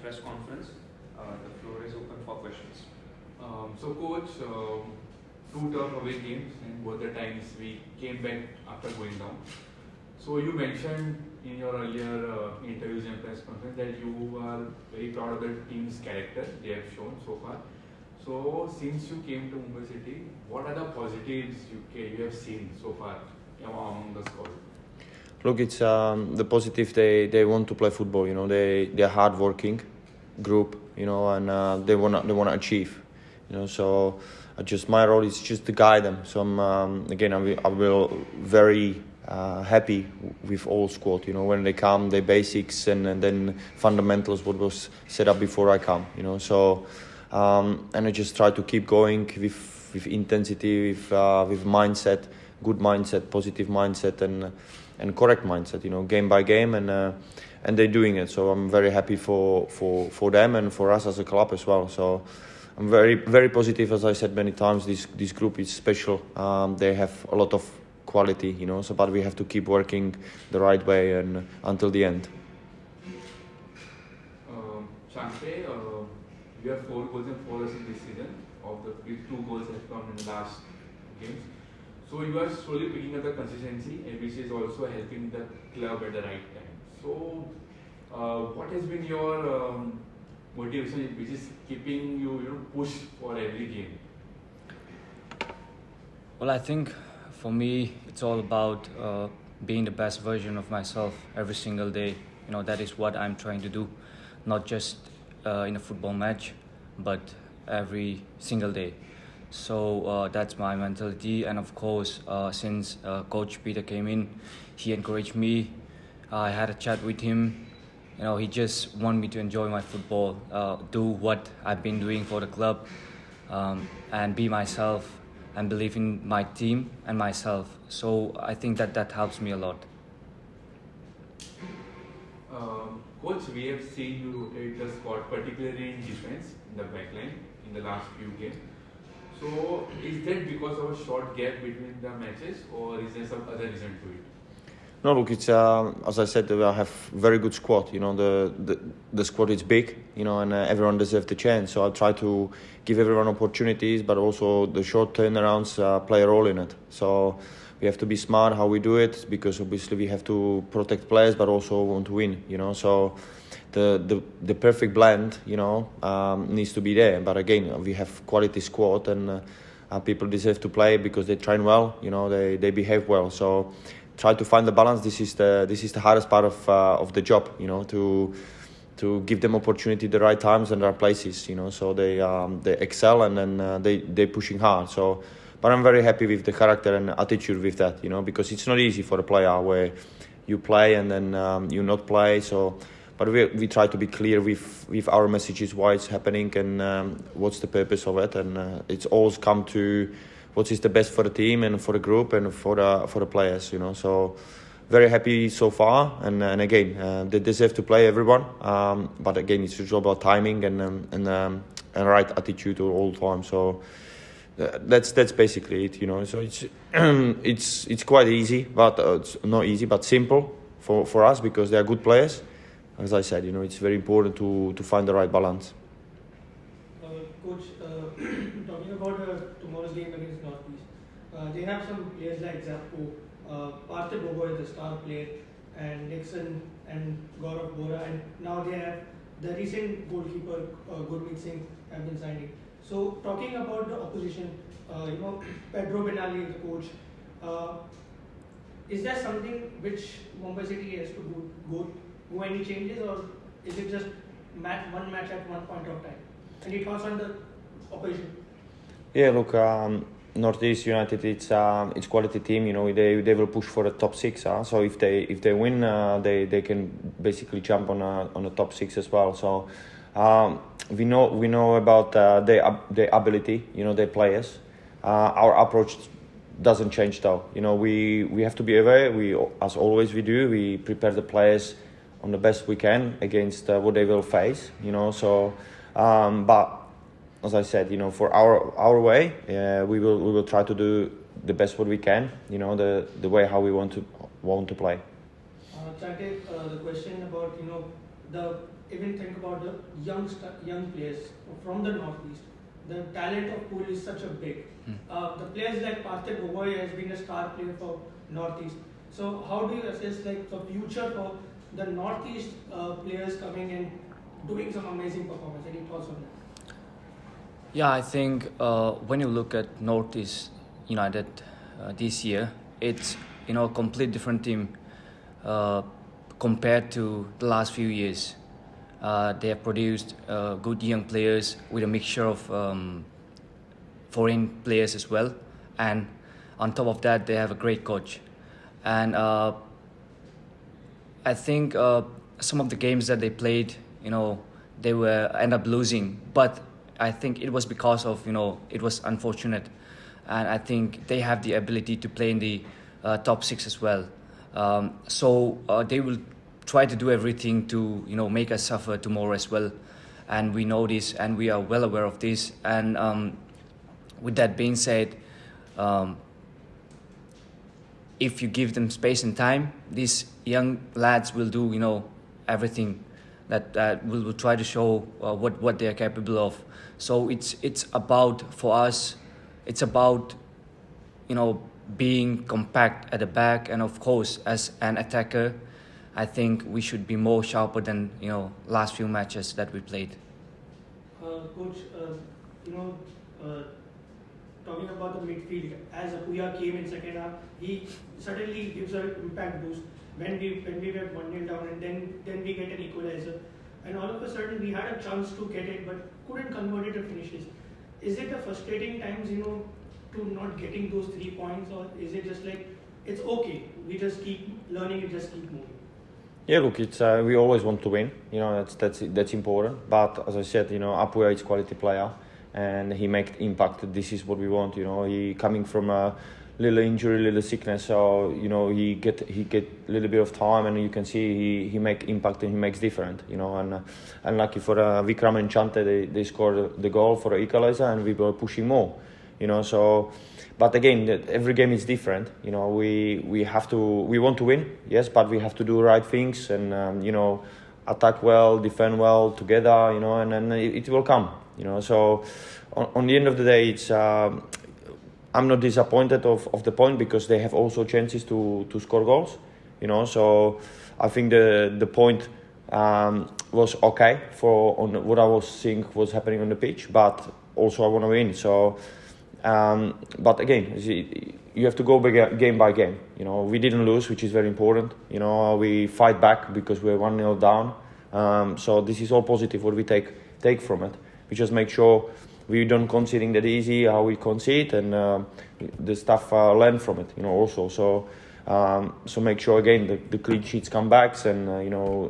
press conference. The floor is open for questions. So coach, two tough away games and both the times we came back after going down. So you mentioned in your earlier interviews and press conference that you are very proud of the team's character they have shown so far. So since you came to Mumbai City, what are the positives you have seen so far among the squad? Look, it's the positive. They want to play football. They're hardworking group. And they wanna achieve. So my role is just to guide them. So I will very happy with all squad. When they come, the basics and then fundamentals what was set up before I come. And I just try to keep going with intensity, with mindset, good mindset, positive mindset, and correct mindset. Game by game, and they're doing it. So I'm very happy for them and for us as a club as well. So I'm very, very positive. As I said many times, this group is special. They have a lot of quality, but we have to keep working the right way and until the end. Chhangte, you have 4 goals and 4 assists this season. Of the 2 goals have come in the last games. So you are slowly picking up the consistency, which is also helping the club at the right time. So what has been your motivation, which is keeping you push for every game? Well, I think for me, it's all about being the best version of myself every single day. That is what I'm trying to do, not just in a football match, but every single day. So that's my mentality. And of course, since Coach Peter came in, he encouraged me. I had a chat with him. He just wanted me to enjoy my football, do what I've been doing for the club, and be myself and believe in my team and myself. So I think that helps me a lot. Coach, we have seen you rotate the squad, particularly in defense, in the backline, in the last few games. So is that because of a short gap between the matches, or is there some other reason to it? No, look, it's as I said, we have very good squad. The squad is big, and everyone deserves the chance. So I try to give everyone opportunities, but also the short turnarounds play a role in it. So we have to be smart how we do it, because obviously we have to protect players, but also want to win. So the perfect blend, needs to be there. But again, we have quality squad, and people deserve to play because they train well. They behave well. So try to find the balance. This is the hardest part of the job. To give them opportunity at the right times and the right places. So they excel, and then they're pushing hard. So. But I'm very happy with the character and attitude with that, because it's not easy for a player where you play and then you not play. So, but we try to be clear with our messages, why it's happening and what's the purpose of it, and it's always come to what is the best for the team and for the group and for the players, So very happy so far, and again they deserve to play, everyone. But again, it's just about timing and right attitude all the time. So. That's basically it, So it's quite easy, but it's not easy, but simple for us, because they are good players. As I said, it's very important to find the right balance. Coach, talking about tomorrow's game against NorthEast, they have some players like Zappo, Parthe Bogo is the star player, and Dixon and Gaurav Bora, and now they have the recent goalkeeper Gurmeet Singh have been signed. So talking about the opposition, Pedro Benali, the coach, is there something which Mumbai City has to go any changes, or is it just one match at one point of time? And it comes on the opposition. Yeah, look, NorthEast United, it's quality team. They will push for the top 6. So if they win, they can basically jump on the top 6 as well. So. We know about their ability, their players. Our approach doesn't change though. We have to be aware. As always we do. We prepare the players on the best we can against what they will face. So, but as I said, for our way, we will try to do the best what we can. The way how we want to play. Chhangte, the question about even think about the young players from the Northeast. The talent of pool is such a big. The players like Parthiv Gogoi has been a star player for Northeast. So how do you assess like the future for the Northeast players coming and doing some amazing performance? Any thoughts on that? Yeah, I think when you look at Northeast United this year, it's a complete different team compared to the last few years. They have produced good young players with a mixture of foreign players as well, and on top of that, they have a great coach. And I think some of the games that they played, they end up losing, but I think it was because of it was unfortunate, and I think they have the ability to play in the top 6 as well. So they will try to do everything to make us suffer tomorrow as well, and we know this and we are well aware of this. And with that being said, if you give them space and time, these young lads will do everything that will try to show what they are capable of. So it's about, for us, it's about being compact at the back, and of course as an attacker, I think we should be more sharper than last few matches that we played. Coach, talking about the midfield, as Apuya came in second half, he suddenly gives an impact boost when we were 1-0 down, and then we get an equalizer, and all of a sudden we had a chance to get it but couldn't convert it to finishes. Is it a frustrating times to not getting those 3 points, or is it just like it's okay, we just keep learning and just keep moving? Yeah, look, it's we always want to win. That's important. But as I said, Apuya is quality player, and he make impact. This is what we want. He coming from a little injury, little sickness, so he get a little bit of time, and you can see he make impact and he makes different. And lucky for Vikram and Chhangte, they scored the goal for the equalizer, and we were pushing more. So. But again, every game is different. We want to win, yes, but we have to do right things and attack well, defend well together, and then it will come. So on the end of the day, it's I'm not disappointed of the point, because they have also chances to score goals. So I think the point was okay on what I was seeing was happening on the pitch, but also I want to win. So. But again, you have to go game by game. We didn't lose, which is very important. We fight back because we're 1-0 down. So this is all positive what we take from it. We just make sure we don't conceding that easy, how we concede, and the staff learn from it. Also. So make sure again the clean sheets come back, and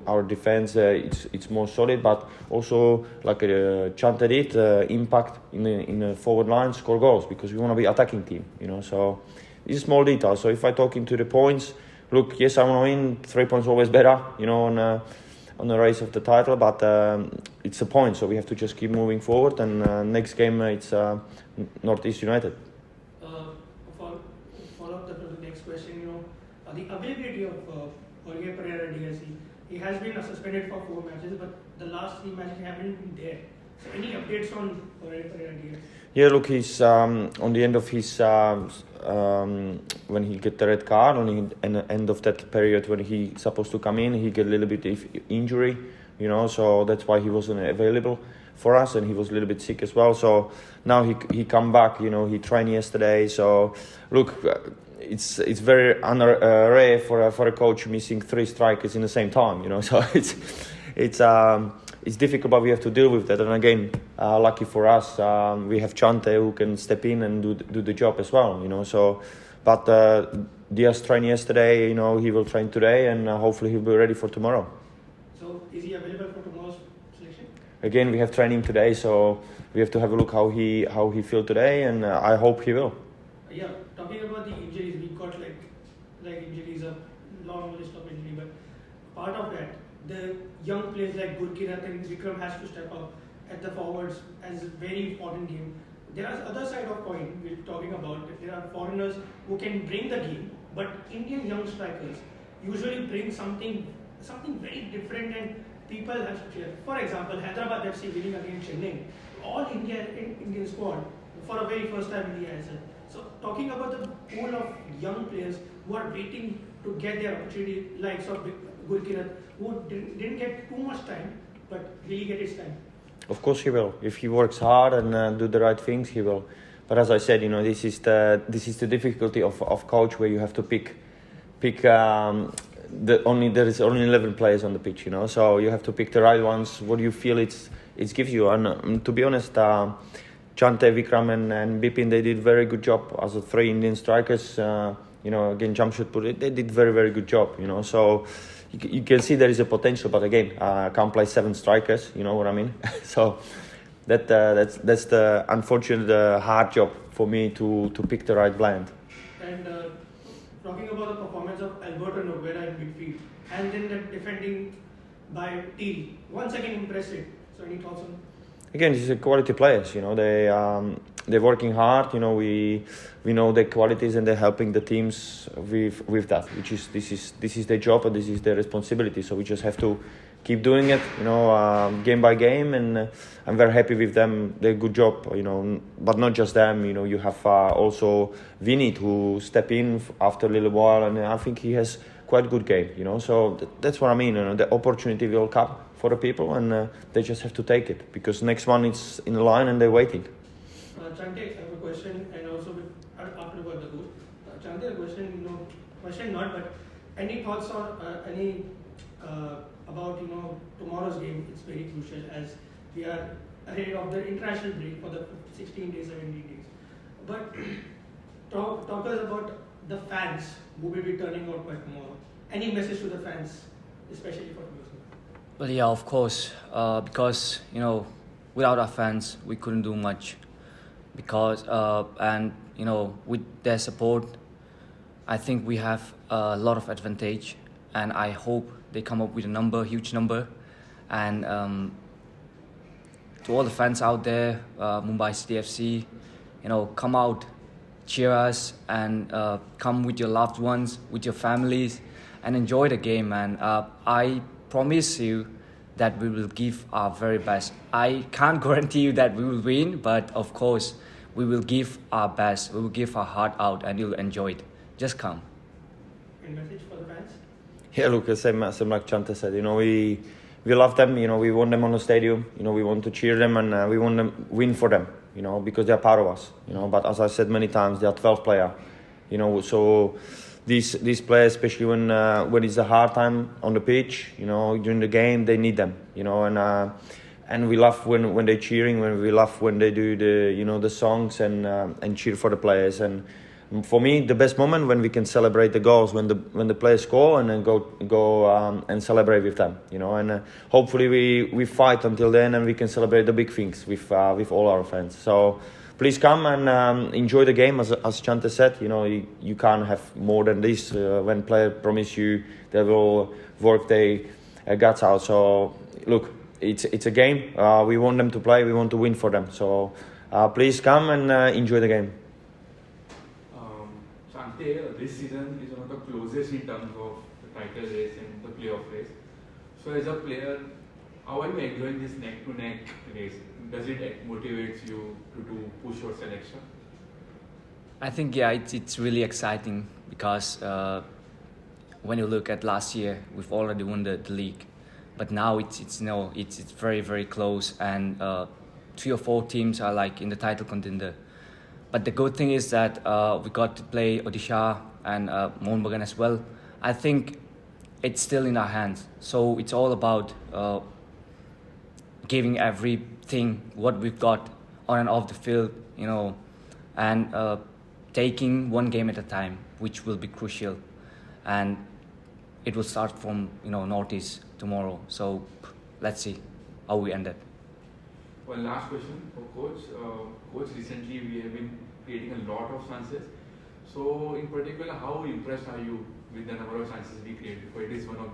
our defense it's more solid, but also like Chhangte did, impact in the forward line, score goals, because we want to be attacking team. So it's small details. So if I talk into the points, look, yes, I want to win. 3 points always better, on the race of the title, but it's a point, so we have to just keep moving forward. And next game it's NorthEast United. Follow up the next question. The availability of Jorge Pereira DSC, he has been suspended for 4 matches, but the last 3 matches haven't been there. So any updates on Jorge Pereira DSC? Yeah, look, he's on the end of his when he get the red card, on the end of that period when he's supposed to come in, he get a little bit of injury, so that's why he wasn't available for us, and he was a little bit sick as well. So now he come back, he trained yesterday. So look. It's very rare for a coach missing 3 strikers in the same time, So it's difficult, but we have to deal with that. And again, lucky for us, we have Chhangte who can step in and do the job as well, So, but Diaz trained yesterday, he will train today, and hopefully he'll be ready for tomorrow. So is he available for tomorrow's selection? Again, we have training today, so we have to have a look how he feel today, and I hope he will. Yeah, talking about the injuries, we got like injuries, a long list of injuries, but part of that, the young players like Gurkirat and Vikram has to step up at the forwards as a very important game. There are other side of coin we're talking about. There are foreigners who can bring the game, but Indian young strikers usually bring something very different and people have to cheer. For example, Hyderabad FC winning against Chennai, all Indian squad for a very first time in the ISL. So talking about the pool of young players who are waiting to get their opportunity, like Gurkirat, who didn't get too much time, but really get his time. Of course he will. If he works hard and do the right things, he will. But as I said, this is the difficulty of coach, where you have to pick. There is only 11 players on the pitch, so you have to pick the right ones. What you feel it gives you. And to be honest, Chhangte, Vikram, and Bipin, they did very good job as 3 Indian strikers. Again, Jamshedpur, they did very, very good job. So you can see there is a potential, but again, I can't play 7 strikers. You know what I mean? So that's the unfortunate hard job for me to pick the right blend. And talking about the performance of Alberto Nogueira in midfield, and then the defending by Teal, once again impressive. So any thoughts on? Again, these are quality players. They're working hard. We know their qualities, and they're helping the teams with that. This is their job, and this is their responsibility. So we just have to keep doing it, game by game, and I'm very happy with them. They good job, but not just them. You have also Vinit, who step in after a little while, and I think he has quite good game. So that's what I mean. The opportunity will come for the people, and they just have to take it, because next one is in line and they're waiting. Chhangte, I have a question, and also after the coach. Chhangte, a question not, but any thoughts or any about tomorrow's game? It's very crucial, as we are ahead of the international break for the 16 days, 17 days. But talk us about the fans who will be turning out by tomorrow. Any message to the fans, especially for you? Well, yeah, of course, because without our fans we couldn't do much. Because with their support, I think we have a lot of advantage, and I hope they come up with a huge number. And to all the fans out there, Mumbai City FC, come out, cheer us, and come with your loved ones, with your families, and enjoy the game. And I promise you that we will give our very best. I can't guarantee you that we will win, but of course we will give our best. We will give our heart out, and you'll enjoy it. Just come. Any message for the fans? Yeah, look, same like Chhangte said. We love them. We want them on the stadium. We want to cheer them, and we want to win for them. Because they are part of us. But as I said many times, they are 12 players. So these players, especially when it's a hard time on the pitch, during the game, they need them. And we love when they're cheering. We love when they do the songs and cheer for the players. And for me, the best moment when we can celebrate the goals, when the players score, and then go and celebrate with them. And hopefully we fight until then, and we can celebrate the big things with all our fans. So please come and enjoy the game. As Chhangte said, you can't have more than this. When players promise you, they will work their guts out. So look, it's a game. We want them to play. We want to win for them. So please come and enjoy the game. Chhangte, this season is one of the closest in terms of the title race and the playoff race. So as a player, how are you enjoying this neck-to-neck race? Does it motivate you to push your selection? I think it's really exciting, because when you look at last year, we've already won the league, but now it's very, very close, and 3 or 4 teams are like in the title contender. But the good thing is that we got to play Odisha and Mohun Bagan as well. I think it's still in our hands. So it's all about giving everything what we've got on and off the field, and taking one game at a time, which will be crucial. And it will start from NorthEast tomorrow. So let's see how we end it. One last question for Coach. Coach, recently we have been creating a lot of chances. So in particular, how impressed are you with the number of chances we create? Because it is one of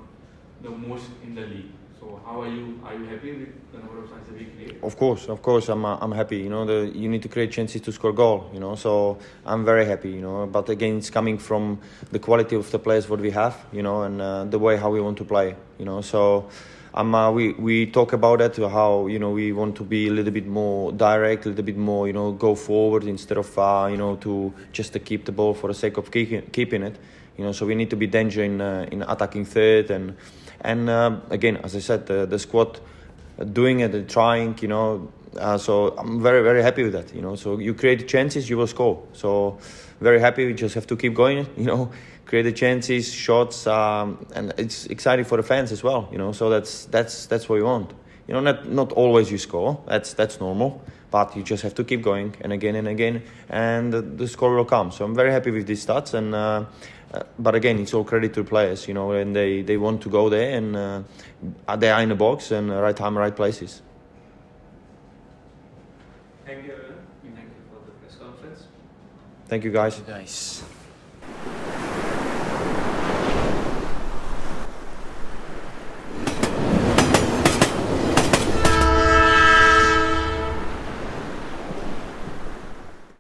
the most in the league. So how are you? Are you happy with the number of chances we create? Of course, I'm happy. You need to create chances to score goal. So I'm very happy. But again, it's coming from the quality of the players what we have. And the way how we want to play. So we talk about that, how we want to be a little bit more direct, a little bit more go forward instead of to just to keep the ball for the sake of keeping it. So we need to be danger in attacking third, and again, as I said, the squad doing it and trying, so I'm very, very happy with that. So you create chances, you will score. So very happy. We just have to keep going. Create the chances, shots, and it's exciting for the fans as well. So that's what we want. Not always you score. That's normal. But you just have to keep going and again, and the score will come. So I'm very happy with these stats, and but again, it's all credit to the players, and they want to go there, and they are in the box and right time, right places. Thank you, everyone. Thank you for the press conference. Thank you, guys. Guys.